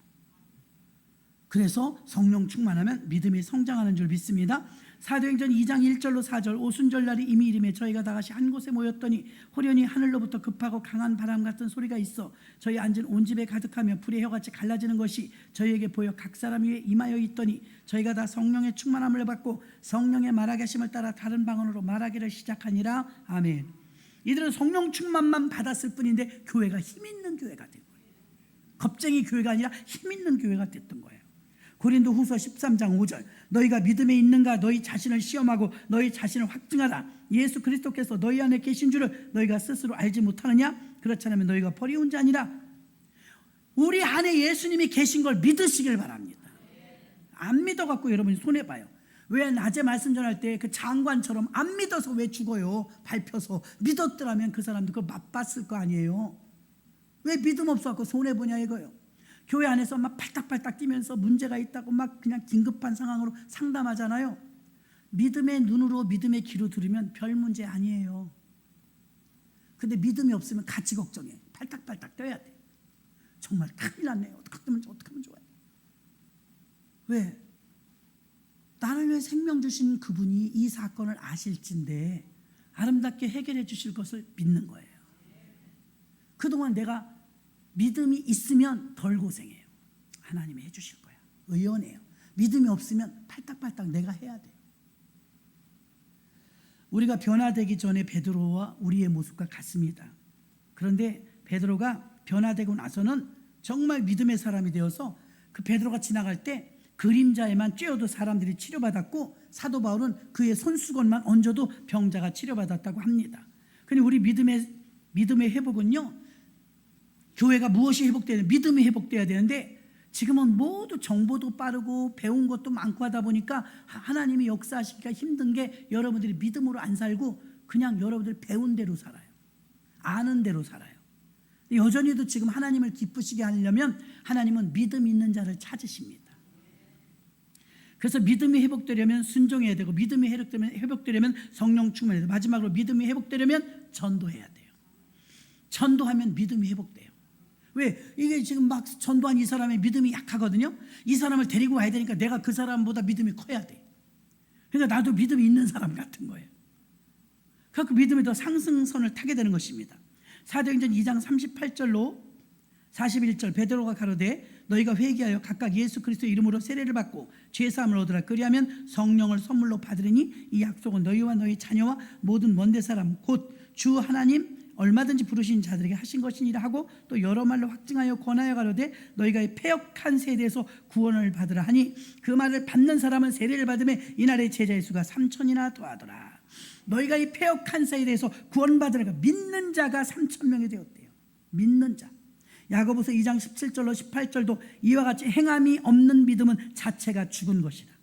그래서 성령 충만하면 믿음이 성장하는 줄 믿습니다. 사도행전 2장 1절로 4절, 오순절날이 이미 이름에 저희가 다같이 한 곳에 모였더니 호련히 하늘로부터 급하고 강한 바람 같은 소리가 있어 저희 앉은 온 집에 가득하며 불의 혀같이 갈라지는 것이 저희에게 보여 각 사람 위에 임하여 있더니 저희가 다 성령의 충만함을 받고 성령의 말하게 하심을 따라 다른 방언으로 말하기를 시작하니라. 아멘. 이들은 성령 충만만 받았을 뿐인데 교회가 힘있는 교회가 된 거예요. 겁쟁이 교회가 아니라 힘있는 교회가 됐던 거예요. 고린도후서 13장 5절, 너희가 믿음에 있는가 너희 자신을 시험하고 너희 자신을 확증하라. 예수 그리스도께서 너희 안에 계신 줄을 너희가 스스로 알지 못하느냐? 그렇지 않으면 너희가 버리운 자 아니라. 우리 안에 예수님이 계신 걸 믿으시길 바랍니다. 안 믿어갖고 여러분이 손해봐요. 왜 낮에 말씀 전할 때 그 장관처럼 안 믿어서 왜 죽어요? 밟혀서. 믿었더라면 그 사람도 그걸 맛봤을 거 아니에요. 왜 믿음 없어갖고 손해보냐 이거요. 교회 안에서 막 팔딱팔딱 뛰면서 문제가 있다고 막 그냥 긴급한 상황으로 상담하잖아요. 믿음의 눈으로 믿음의 귀로 들으면 별 문제 아니에요. 근데 믿음이 없으면 같이 걱정해. 팔딱팔딱 뛰어야 돼. 정말 큰일 났네. 어떻게 하면 좋아요. 왜? 나를 위해 생명 주신 그분이 이 사건을 아실진데 아름답게 해결해 주실 것을 믿는 거예요. 그동안 내가 믿음이 있으면 덜 고생해요. 하나님이 해주실 거야. 의연해요. 믿음이 없으면 팔딱팔딱 내가 해야 돼요. 우리가 변화되기 전에 베드로와 우리의 모습과 같습니다. 그런데 베드로가 변화되고 나서는 정말 믿음의 사람이 되어서 그 베드로가 지나갈 때 그림자에만 쬐어도 사람들이 치료받았고 사도 바울은 그의 손수건만 얹어도 병자가 치료받았다고 합니다. 근데 우리 믿음의 회복은요, 교회가 무엇이 회복돼야 되는, 믿음이 회복돼야 되는데 지금은 모두 정보도 빠르고 배운 것도 많고 하다 보니까 하나님이 역사하시기가 힘든 게 여러분들이 믿음으로 안 살고 그냥 여러분들이 배운 대로 살아요. 아는 대로 살아요. 여전히도 지금 하나님을 기쁘시게 하려면 하나님은 믿음 있는 자를 찾으십니다. 그래서 믿음이 회복되려면 순종해야 되고, 믿음이 회복되려면 성령 충만해야 되고, 마지막으로 믿음이 회복되려면 전도해야 돼요. 전도하면 믿음이 회복돼요. 왜? 이게 지금 막 전도한 이 사람의 믿음이 약하거든요. 이 사람을 데리고 와야 되니까 내가 그 사람보다 믿음이 커야 돼. 그러니까 나도 믿음이 있는 사람 같은 거예요. 그래서 믿음이 더 상승선을 타게 되는 것입니다. 사도행전 2장 38절로 41절, 베드로가 가로되 너희가 회개하여 각각 예수 그리스도의 이름으로 세례를 받고 죄사함을 얻으라. 그리하면 성령을 선물로 받으리니 이 약속은 너희와 너희 자녀와 모든 먼데 사람 곧 주 하나님 얼마든지 부르신 자들에게 하신 것이니라 하고, 또 여러 말로 확증하여 권하여 가로되 너희가 이 패역한 세대에서 구원을 받으라 하니 그 말을 받는 사람은 세례를 받음에 이날의 제자의 수가 3,000이나 더하더라. 너희가 이 패역한 세대에서 구원받으라. 믿는 자가 3,000명이 되었대요. 믿는 자. 야고보서 2장 17절로 18절도 이와 같이 행함이 없는 믿음은 자체가 죽은 것이다.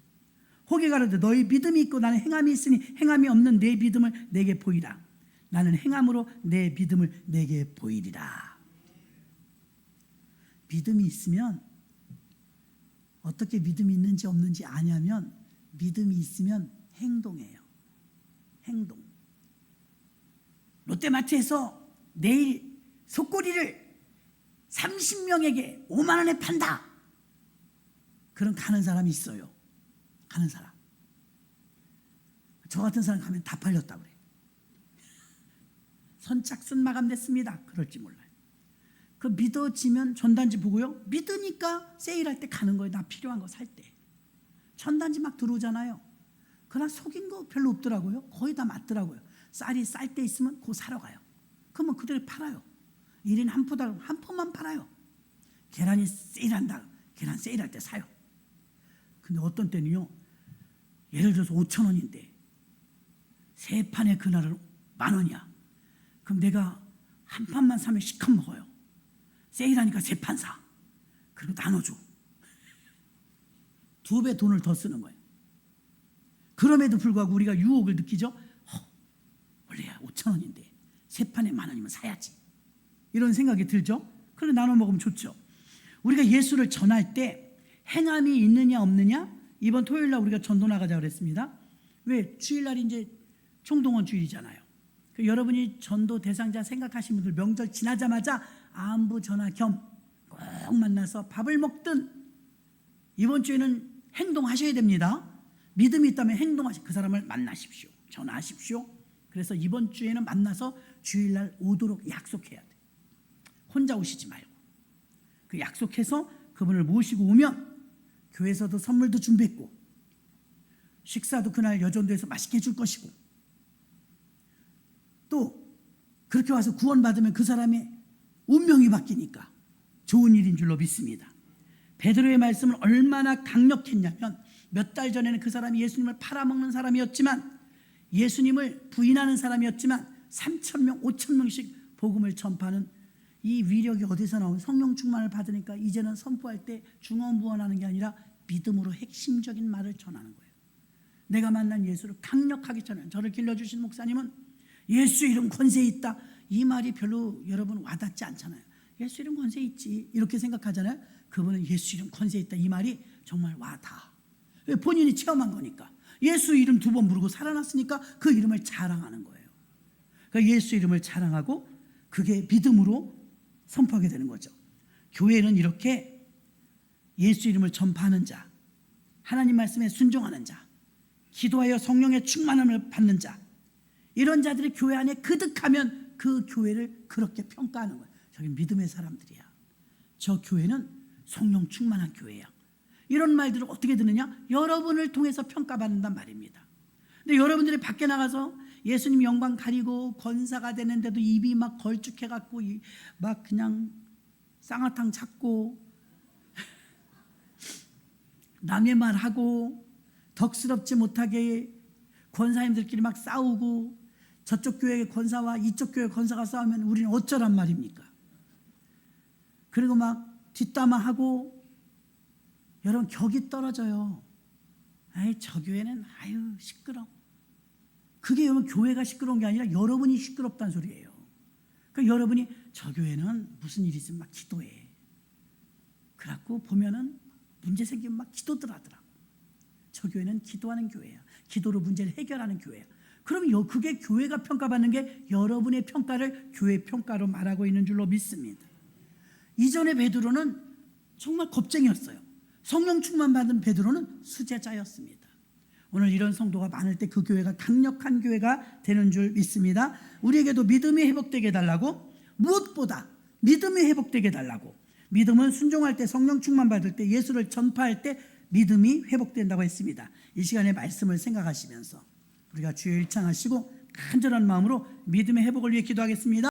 혹이 가로되 너희 믿음이 있고 나는 행함이 있으니 행함이 없는 내 믿음을 내게 보이라. 나는 행함으로 내 믿음을 내게 보이리라. 믿음이 있으면, 어떻게 믿음이 있는지 없는지 아냐면 믿음이 있으면 행동해요. 행동. 롯데마트에서 내일 속꼬리를 30명에게 5만 원에 판다. 그런 가는 사람이 있어요. 가는 사람. 저 같은 사람 가면 다 팔렸다 그래. 선착순 마감됐습니다. 그럴지 몰라요. 그 믿어지면 전단지 보고요. 믿으니까 세일할 때 가는 거예요. 나 필요한 거 살 때. 전단지 막 들어오잖아요. 그러나 속인 거 별로 없더라고요. 거의 다 맞더라고요. 쌀이 쌀 때 있으면 그거 사러 가요. 그러면 그대로 팔아요. 1인 한 포다, 한 포만 팔아요. 계란이 세일한다. 계란 세일할 때 사요. 근데 어떤 때는요, 예를 들어서 5,000원인데 세 판에 그날은 10,000원이야. 그럼 내가 한 판만 사면 시컷 먹어요. 세일하니까 세 판 사. 그리고 나눠줘. 2배 돈을 더 쓰는 거예요. 그럼에도 불구하고 우리가 유혹을 느끼죠. 원래 5,000원인데 세 판에 10,000원이면 사야지. 이런 생각이 들죠. 그래 나눠 먹으면 좋죠. 우리가 예수를 전할 때 행함이 있느냐 없느냐, 이번 토요일날 우리가 전도 나가자 그랬습니다. 왜? 주일날이 이제 총동원 주일이잖아요. 여러분이 전도 대상자 생각하신 분들 명절 지나자마자 안부 전화 겸 꼭 만나서 밥을 먹든, 이번 주에는 행동하셔야 됩니다. 믿음이 있다면 행동하시, 그 사람을 만나십시오. 전화하십시오. 그래서 이번 주에는 만나서 주일날 오도록 약속해야 돼. 혼자 오시지 말고. 그 약속해서 그분을 모시고 오면 교회에서도 선물도 준비했고 식사도 그날 여전도에서 맛있게 해줄 것이고, 또 그렇게 와서 구원받으면 그 사람의 운명이 바뀌니까 좋은 일인 줄로 믿습니다. 베드로의 말씀은 얼마나 강력했냐면, 몇 달 전에는 그 사람이 예수님을 팔아먹는 사람이었지만, 예수님을 부인하는 사람이었지만 3,000명, 5,000명씩 복음을 전파하는 이 위력이 어디서 나오는, 성령 충만을 받으니까 이제는 선포할 때 중언부언하는 게 아니라 믿음으로 핵심적인 말을 전하는 거예요. 내가 만난 예수를 강력하게 전하는, 저를 길러주신 목사님은 예수 이름 권세 있다, 이 말이 별로 여러분 와닿지 않잖아요. 예수 이름 권세 있지 이렇게 생각하잖아요. 그분은 예수 이름 권세 있다, 이 말이 정말 와닿아. 왜? 본인이 체험한 거니까. 예수 이름 2번 부르고 살아났으니까 그 이름을 자랑하는 거예요. 그러니까 예수 이름을 자랑하고 그게 믿음으로 선포하게 되는 거죠. 교회는 이렇게 예수 이름을 전파하는 자, 하나님 말씀에 순종하는 자, 기도하여 성령의 충만함을 받는 자, 이런 자들이 교회 안에 그득하면 그 교회를 그렇게 평가하는 거예요. 저기 믿음의 사람들이야. 저 교회는 성령 충만한 교회야. 이런 말들을 어떻게 듣느냐? 여러분을 통해서 평가받는단 말입니다. 근데 여러분들이 밖에 나가서 예수님 영광 가리고 권사가 되는데도 입이 막 걸쭉해갖고 막 그냥 쌍화탕 찾고 남의 말하고 덕스럽지 못하게 권사님들끼리 막 싸우고, 저쪽 교회 권사와 이쪽 교회 권사가 싸우면 우리는 어쩌란 말입니까? 그리고 막 뒷담화하고 여러분 격이 떨어져요. 아이 저 교회는 아유 시끄러. 그게 여러분 교회가 시끄러운 게 아니라 여러분이 시끄럽다는 소리예요. 그러니까 여러분이 저 교회는 무슨 일이 있으면 막 기도해. 그래갖고 보면은 문제 생기면 막 기도들 하더라고. 저 교회는 기도하는 교회야. 기도로 문제를 해결하는 교회야. 그럼 그게 교회가 평가받는 게 여러분의 평가를 교회 평가로 말하고 있는 줄로 믿습니다. 이전에 베드로는 정말 겁쟁이였어요. 성령 충만 받은 베드로는 수제자였습니다. 오늘 이런 성도가 많을 때 그 교회가 강력한 교회가 되는 줄 믿습니다. 우리에게도 믿음이 회복되게 해달라고, 무엇보다 믿음이 회복되게 해달라고. 믿음은 순종할 때, 성령 충만 받을 때, 예수를 전파할 때 믿음이 회복된다고 했습니다. 이 시간에 말씀을 생각하시면서 우리가 주여 일창하시고 간절한 마음으로 믿음의 회복을 위해 기도하겠습니다.